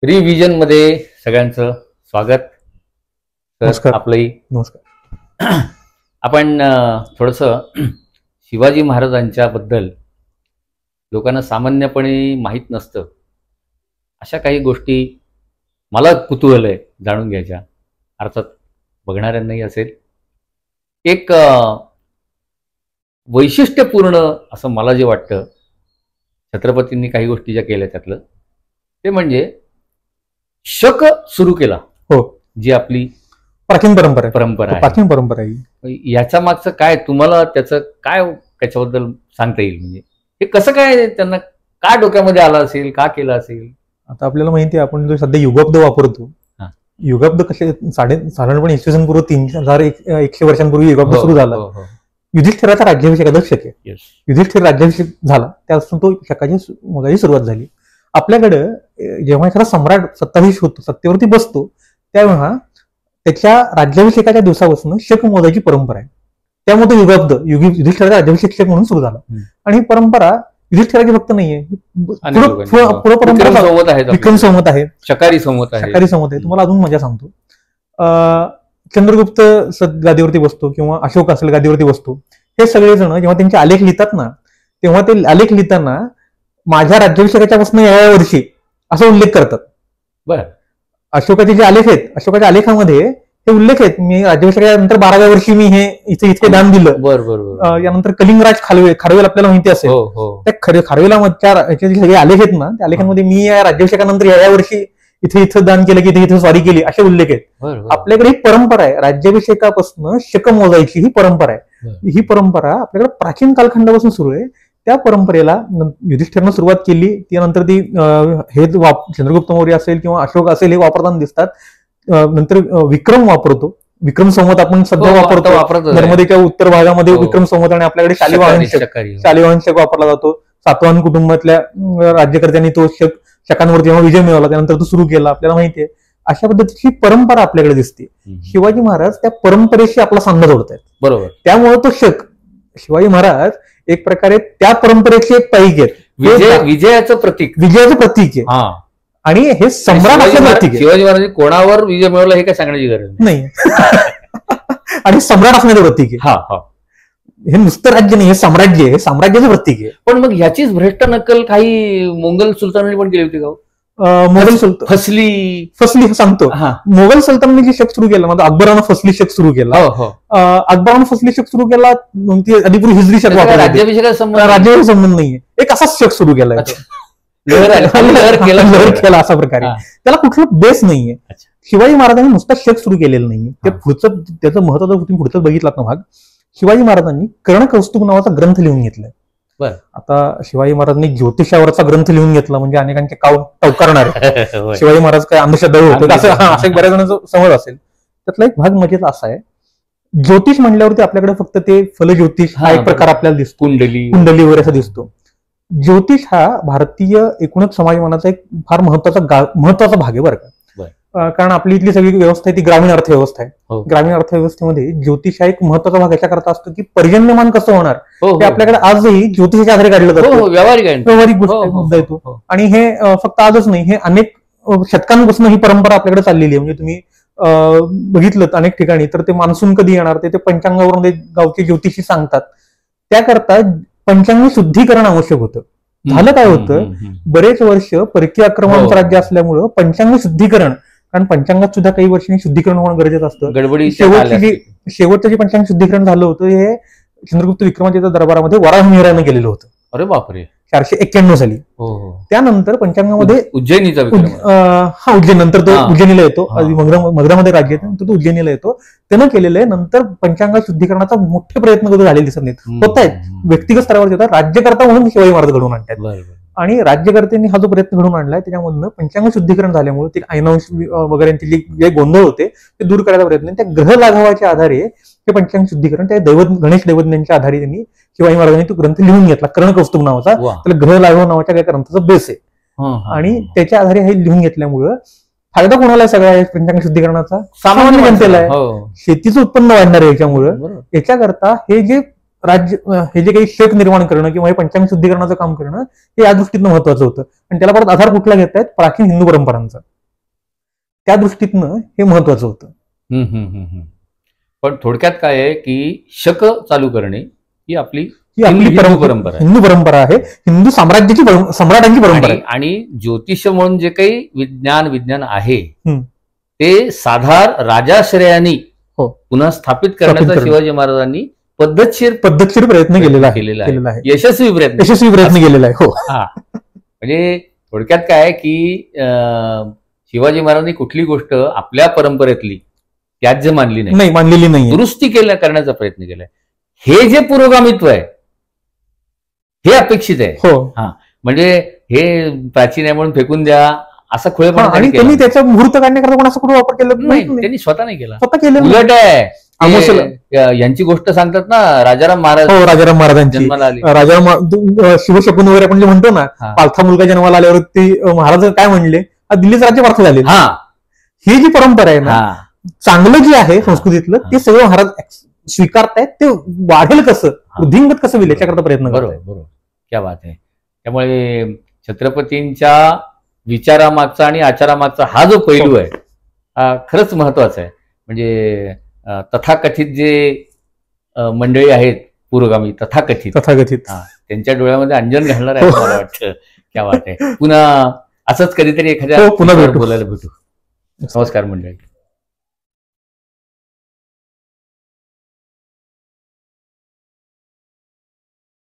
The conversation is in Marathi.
रिव्हिजन मध्ये सगळ्यांचं स्वागत. नमस्कार. आपलंही नमस्कार. आपण थोडस शिवाजी महाराजांच्या बद्दल लोकांना सामान्यपणे माहीत नसतं अशा काही गोष्टी मला कुतूहल आहे जाणून घ्यायच्या, अर्थात बघणाऱ्यांनाही असेल. एक वैशिष्ट्यपूर्ण असं मला जे वाटतं छत्रपतींनी काही गोष्टी ज्या केल्या त्यातलं ते म्हणजे शक सुरू केला. हो, जी आपली प्राचीन परंपरा आहे. प्राचीन परंपरा आहे. याच्या मागचं काय तुम्हाला त्याचं काय त्याच्याबद्दल सांगता येईल? म्हणजे हे कसं काय त्यांना का डोक्यामध्ये आलं असेल, का केलं असेल? आता आपल्याला माहिती आहे, आपण जो सध्या युगाब्द वापरतो, युगाब्द कसे साधारणपणे इसवी सन पूर्व 3100 वर्षांपूर्वी युगाब्द सुरू झाला. युधिष्ठिराचा राज्याभिषेक शक आहे. युधिष्ठिर राज्याभिषेक झाला त्यापासून तो शकाची मोजाची सुरुवात झाली. आपल्याकडं जेव्हा एखादा सम्राट सत्ताधीश होतो, सत्तेवरती बसतो, तेव्हा त्याच्या राज्याभिषेकाच्या दिवसापासून शक मोजायची परंपरा आहे. त्यामुळे युगाब्द युधिष्ठिराचा राज्याभिषेक शक म्हणून सुरू झाला. आणि ही परंपरा युधिष्ठिराची फक्त नाहीये, पुढे परंपरा विक्रम संवत आहे, शकारी संवत आहे. तुम्हाला अजून मजा सांगतो. चंद्रगुप्त गादीवरती बसतो किंवा अशोक असेल गादीवरती बसतो, हे सगळे जण जेव्हा त्यांचे आलेख लिहितात ना, तेव्हा ते आलेख लिहिताना माझ्या राज्याभिषेकाच्या पासून या वर्षी असा उल्लेख करतात. बरं, अशोकाचे जे आलेख आहेत, अशोकाच्या आलेखामध्ये हे उल्लेख आहेत, मी राज्याभिषेकानंतर 12व्या वर्षी मी हे इथे दान दिलं. बरोबर. यानंतर कलिंगराज खारवेल आपल्याला माहिती असेल, त्या खारवेला सगळे आलेख आहेत ना, त्या आलेखांमध्ये मी या राज्याभिषेकानंतर या वर्षी इथे दान केलं की इथे स्वारी केली असे उल्लेख आहेत. आपल्याकडे ही परंपरा आहे, राज्याभिषेकापासून शक मोजायची ही परंपरा आहे. ही परंपरा आपल्याकडे प्राचीन कालखंडापासून सुरू आहे. त्या परंपरेला युधिष्ठिरनं सुरुवात केली, त्यानंतर ती हे चंद्रगुप्त मौर्य असेल किंवा अशोक असेल हे वापरताना दिसतात. नंतर विक्रम वापरतो, विक्रम संवत आपण सध्या वापरतो. नर्मदेच्या उत्तर भागामध्ये विक्रम संवत आणि आपल्याकडे शालिवाहन शक वापरला जातो. सातवाहन कुटुंबातल्या राज्यकर्त्यांनी तो शकांवर जेव्हा विजय मिळवला त्यानंतर तो सुरू केला, आपल्याला माहितीये. अशा पद्धतीची परंपरा आपल्याकडे दिसते. शिवाजी महाराज त्या परंपरेशी आपला सांधा जोडतायत. बरोबर. त्यामुळे तो शक, शिवाजी महाराज एक प्रकारे त्या परंपरेचे एक पाईक आहेत, विजयाचं प्रतीक आहे. आणि हे सम्राट असं प्रतीक आहे. शिवाजी महाराज कोणावर विजय मिळवला हे काय सांगण्याची गरज नाही. आणि सम्राट असण्याचं प्रतीक आहे. हे नुसतं राज्य नाही, हे साम्राज्य आहे, हे साम्राज्याचं प्रतीक आहे. पण मग ह्याचीच भ्रष्ट नक्कल काही मोंगल सुलतानांनी पण केली होती का? मोगल सुलतान फसली सांगतो. मोगल सुलतानांनी जे शक सुरू केला, म्हणजे अकबरानं फसली शक सुरू केला. अकबरानं फसली शक सुरू केला, आदिपूर्वी हिजरी शक वापरला. राज्याविषयी संबंध नाहीये, एक असाच शक सुरू केला, लहर केला असा प्रकारे. त्याला कुठला बेस नाहीये. शिवाजी महाराजांनी नुसता शक सुरू केलेलं नाहीये. ते पुढचं त्याचं महत्वाचं तुम्ही पुढचं बघितलात ना भाग, शिवाजी महाराजांनी कर्णकौस्तुभ नावाचा ग्रंथ लिहून घेतलाय. आता शिवाजी महाराजांनी ज्योतिषावरचा ग्रंथ लिहून घेतला म्हणजे अनेकांचे टवकारणार आहे. शिवाजी महाराज काय अंधश्रद्धा होते असं बऱ्याच जणांचा समज असेल. त्यातला एक भाग मजेचा असा आहे, ज्योतिष म्हणल्यावरती आपल्याकडे फक्त ते फलज्योतिष हा एक प्रकार आपल्याला दिसतो, कुंडली वगैरे असा दिसतो. ज्योतिष हा भारतीय एकूणच समाजमानाचा एक फार महत्वाचा भाग आहे बरं का. कारण आपली इथली सगळी व्यवस्था आहे ती ग्रामीण अर्थव्यवस्था आहे. ग्रामीण अर्थव्यवस्थेमध्ये ज्योतिष हा एक महत्वाचा भाग याच्याकरता असतो की पर्जन्यमान कसं होणार ते आपल्याकडे आजही ज्योतिषाच्या आधारे काढलं जातं. व्यावहारिक मुद्दा येतो. आणि हे फक्त आजच नाही, हे अनेक शतकांपासून ही परंपरा आपल्याकडे चाललेली आहे. म्हणजे तुम्ही बघितलं अनेक ठिकाणी तर ते मान्सून कधी येणार ते पंचांगावरून गावचे ज्योतिषी सांगतात. त्याकरता पंचांग शुद्धीकरण आवश्यक होतं. झालं काय होतं, बरेच वर्ष परकीय आक्रमणाचं राज्य असल्यामुळं पंचांग शुद्धीकरण, कारण पंचांगात सुद्धा काही वर्षांनी शुद्धीकरण होणं गरजेचं असतं. शेवटचं जे पंचांग शुद्धीकरण झालं होतं हे चंद्रगुप्त विक्रमादित्य दरबारामध्ये वराह मिहिरानं केलेलं होतं. अरे बापरे, 491 साली. त्यानंतर पंचांगामध्ये उज्जैनीचा उज्जैन नंतर तो उज्जैनीला येतो, मगधामध्ये राज्य येतं नंतर तो उज्जैनीला येतो. त्यानं केलेलं आहे. नंतर पंचांग शुद्धीकरणाचा मोठे प्रयत्न कधी झालेले दिसत नाहीत, होत आहेत व्यक्तिगत स्तरावर येतात. राज्यकर्ता म्हणून शिवाजी महाराज घडवून आणतात आणि राज्यकर्त्यांनी हा जो प्रयत्न घडवून आणलाय त्याच्यामधनं पंचांग शुद्धीकरण झाल्यामुळे ते ऐनांश वगैरे जे गोंधळ होते ते दूर करायचा प्रयत्न, त्या ग्रह लाघवाच्या आधारे हे पंचांग शुद्धीकरण त्या गणेश दैवज्ञांच्या आधारे त्यांनी शिवाजी महाराजांनी तो ग्रंथ लिहून घेतला, कर्णकौस्तुभ नावाचा. त्याला ग्रह लाघव नावाच्या काही ग्रंथाचा बेस आहे. आणि त्याच्या आधारे हे लिहून घेतल्यामुळं फायदा कोणाला आहे सगळ्या पंचांग शुद्धीकरणाचा? सामान्य जनतेला आहे. शेतीचं उत्पन्न वाढणार आहे याच्यामुळं. याच्याकरता हे जे राज्य हे जे काही शक निर्माण करणं किंवा हे पंचांग शुद्धीकरणाचं काम करणं हे या दृष्टीनं महत्वाचं होतं. आणि त्याला परत आधार कुठला घेतायत, प्राचीन हिंदू परंपरांचा. त्या दृष्टीतनं हे महत्वाचं होतं. पण थोडक्यात काय आहे की शक चालू करणे ही आपली परंपरा, हिंदू परंपरा आहे, हिंदू साम्राज्याची सम्राटांची परंपरा आहे. आणि ज्योतिष म्हणून जे काही विज्ञान आहे ते साधार राजाश्रयानी पुन्हा स्थापित करण्याचा शिवाजी महाराजांनी पद्धतशीर प्रयत्न केलेला आहे. यशस्वी प्रयत्न केलेला आहे. हो. म्हणजे थोडक्यात काय आहे की शिवाजी महाराजांनी कुठली गोष्ट आपल्या परंपरेतली त्याज्य मानलेली नाही, दुरुस्ती करण्याचा प्रयत्न केलाय. हे जे पुरोगामित्व आहे हे अपेक्षित आहे. हो. म्हणजे हे प्राचीन आहे म्हणून फेकून द्या असा खुळेपणा. आणि त्यांनी त्याचा मुहूर्त काढण्याकरता कोणाचा कुठे वापर केला नाही, त्यांनी स्वतः नाही केला. स्वतः केलं. उलट आहे, यांची गोष्ट सांगतात ना राजाराम महाराज. हो, राजाराम महाराजांची जन्माला आली. राजाराम शिवशकुन वगैरे आपण जे म्हणतो ना, पालथा मुलगा जन्माला आल्यावर ते महाराज काय म्हणले, दिल्लीच राज्य पार्थ झाले. ही जी परंपरा आहे ना, चांगलं जे आहे संस्कृतीतलं ते सगळं महाराज स्वीकारतायत. ते वाढेल कसं, वृद्धिंगत कसं होईल याच्याकरता प्रयत्न करतात. बरोबर, क्या बात आहे. त्यामुळे छत्रपतींच्या विचारामागचा आणि आचारामागचा हा जो पैलू आहे हा खरंच महत्वाचा आहे. म्हणजे तथाकथित जे मंडळी आहेत पुरोगामी तथाकथित त्यांच्या डोळ्यामध्ये अंजन घालणार आहे मला वाटतं. क्या वाट आहे. पुन्हा असंच कधीतरी एखाद्या बोलायला भेटू. नमस्कार मंडळी.